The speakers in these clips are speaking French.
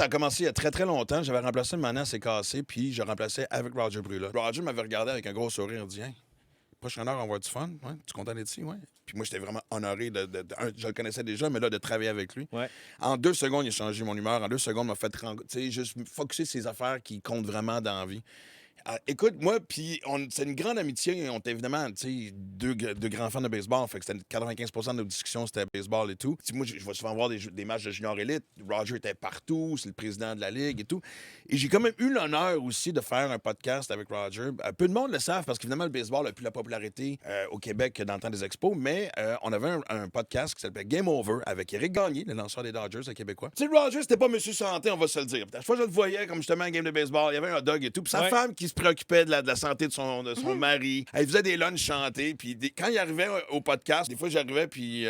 ça a commencé il y a très, très longtemps. J'avais remplacé une manette, c'est cassé, puis je remplaçais avec Roger Brula. Roger m'avait regardé avec un gros sourire, il dit hey, prochaine heure, on va avoir du fun. Ouais, tu es content d'être ici? Ouais. Puis moi, j'étais vraiment honoré je le connaissais déjà, mais là, de travailler avec lui. Ouais. En 2 secondes, il a changé mon humeur. En 2 secondes, il m'a fait juste me focusser sur ces affaires qui comptent vraiment dans la vie. Écoute, moi, puis c'est une grande amitié. On était évidemment, deux grands fans de baseball. Fait que c'était 95 de nos discussions, c'était baseball et tout. T'sais, moi, je vais souvent voir des matchs de junior élite. Roger était partout, c'est le président de la ligue et tout. Et j'ai quand même eu l'honneur aussi de faire un podcast avec Roger. Peu de monde le savent parce qu'évidemment, le baseball a plus la popularité au Québec que dans le temps des expos. Mais on avait un podcast qui s'appelait Game Over avec Éric Gagné, le lanceur des Dodgers, le Québécois. Tu sais, Roger, c'était pas Monsieur Santé, on va se le dire. Chaque fois que je le voyais, comme justement un game de baseball, il y avait un hot dog et tout. Puis sa femme qui se préoccupait de la santé de son mari. Elle faisait des lunchs chantés. Puis quand il arrivait au podcast, des fois, j'arrivais, puis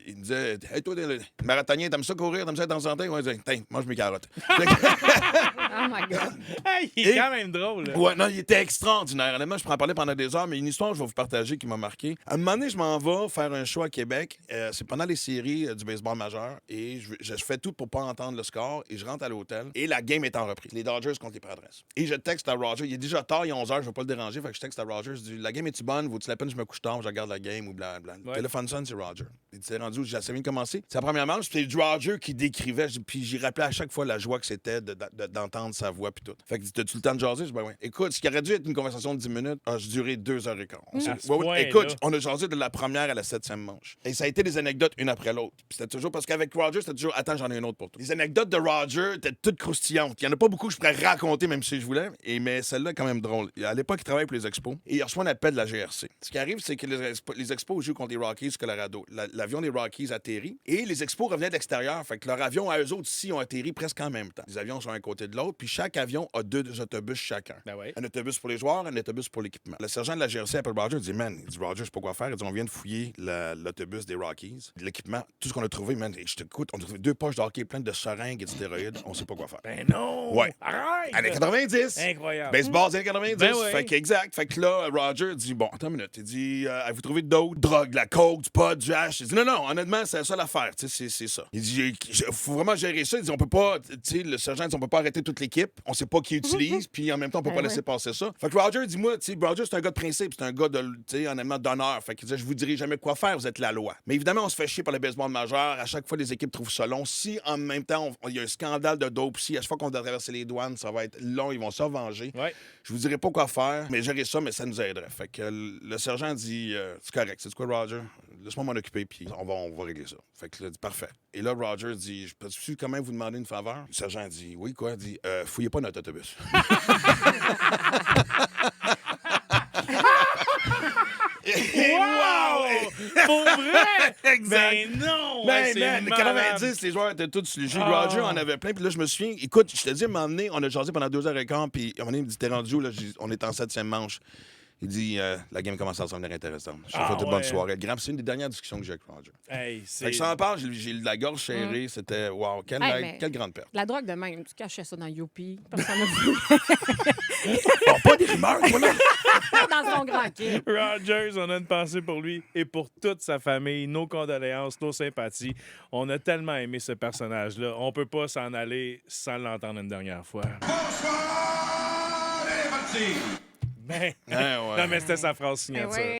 il me disait hey, toi, le marathonien, t'aimes ça courir, t'aimes ça être en santé? Ouais, je disais tiens, mange mes carottes. Oh my God. Hey, il est quand même drôle. Là. Ouais, non, il était extraordinaire. Honnêtement, je pourrais en parler pendant des heures, mais une histoire que je vais vous partager qui m'a marqué. À un moment donné, je m'en vais faire un show à Québec. C'est pendant les séries du baseball majeur. Et je fais tout pour pas entendre le score. Et je rentre à l'hôtel. Et la game est en reprise. Les Dodgers contre les Padres. Et je texte à Roger. Il est déjà tard, il est 11h, je vais pas le déranger. Fait que je texte à Roger. Je dis la game est-tu bonne? Vaut-tu la peine que je me couche tard? Je regarde la game ou blablabla. Le téléphone sonne, c'est Roger. Il s'est rendu où j'ai assez bien commencé. C'est la première manche. Puis c'est Roger qui décrivait. Puis j'y rappelais à chaque fois la joie que c'était d'entendre sa voix. Puis tout. Fait que t'as-tu le temps de jaser? Je dis, ben ouais. Écoute, ce qui aurait dû être une conversation de 10 minutes a duré 2h15. Écoute, on a jasé de la première à la 7e manche. Et ça a été des anecdotes une après l'autre. Puis c'était toujours, parce qu'avec Roger, c'était toujours, attends, j'en ai une autre pour toi. Les anecdotes de Roger étaient toutes croustillantes. Il n'y en a pas beaucoup que je pourrais raconter, même si je voulais. Mais celle-là est quand même drôle. À l'époque, il travaillait pour les expos. Et il reçoit un appel de la GRC. Ce qui arrive, c'est que les expos jouent contre les Rockies du Colorado. L'avion des Rockies atterrit. Et les expos revenaient de l'extérieur. Fait que leur avion, à eux autres, ici, ont atterri presque en même temps. Les avions sont à un côté de l'autre. Puis chaque avion a 2 autobus chacun. Ben ouais. Un autobus pour les joueurs, un autobus pour l'équipement. Le sergent de la GRC appelle Roger, il dit man, il dit Roger, je sais pas quoi faire. Il dit on vient de fouiller l'autobus des Rockies. L'équipement, tout ce qu'on a trouvé, man, je t'écoute, on a trouvé 2 poches de hockey pleines de seringues et de stéroïdes. On sait pas quoi faire. Ben non! Ouais. Arrête! Années 90! Incroyable. Baseball des années 90. Ben ouais. Fait que exact. Fait que là, Roger dit bon, attends une minute. Il dit avez-vous trouvé d'autres drogues, la coke, du pot, du hash? Il dit non, honnêtement, c'est ça l'affaire. Tu sais, c'est ça. Il dit faut vraiment gérer ça. Il dit on peut pas, tu sais, le sergent dit on peut pas arrêter toute l'équipe. On sait pas qui utilise, puis en même temps, on peut pas laisser passer ça. Fait que Roger, dis-moi, tu sais, Roger, c'est un gars de principe, c'est un gars de, tu sais, honnêtement, d'honneur. Fait que je vous dirai jamais quoi faire, vous êtes la loi. Mais évidemment, on se fait chier par le baseball majeur. À chaque fois, les équipes trouvent ça long. Si en même temps, il y a un scandale de dope, si à chaque fois qu'on doit traverser les douanes, ça va être long, ils vont se venger. Ouais. Je vous dirai pas quoi faire, mais gérer ça, mais ça nous aiderait. Fait que le sergent dit c'est correct, c'est quoi, Roger? Laisse-moi m'en occuper, puis on va régler ça. Fait que là, il dit parfait. Et là, Roger dit je peux-tu quand même vous demander une faveur? Le sergent dit oui, quoi? Il dit fouillez pas notre autobus. Wow! Pour vrai? Exact. Ben non! Ben, c'est man, malade. 90, les joueurs étaient tous sur le jus. Roger en avait plein. Puis là, je me souviens, écoute, je te dis, à un moment donné, on a jasé pendant 2h15. Puis à un moment donné, il me dit, t'es rendu où? Là? On est en 7e manche. Il dit, la game commence à devenir intéressante. Je te souhaite une bonne soirée. Grand, c'est une des dernières discussions que j'ai avec Roger. Hey, Fait que ça en parle, j'ai la gorge serrée. C'était, wow, quelle grande perte. La drogue de même, tu cachais ça dans Youpi. Personne n'a vu. Bon, pas des rumeurs, toi, là. Dans son grand kit. Rogers, on a une pensée pour lui et pour toute sa famille. Nos condoléances, nos sympathies. On a tellement aimé ce personnage-là. On peut pas s'en aller sans l'entendre une dernière fois. Bonsoir et parti! Ben, Ouais. non, mais c'était sa phrase signature. Ouais.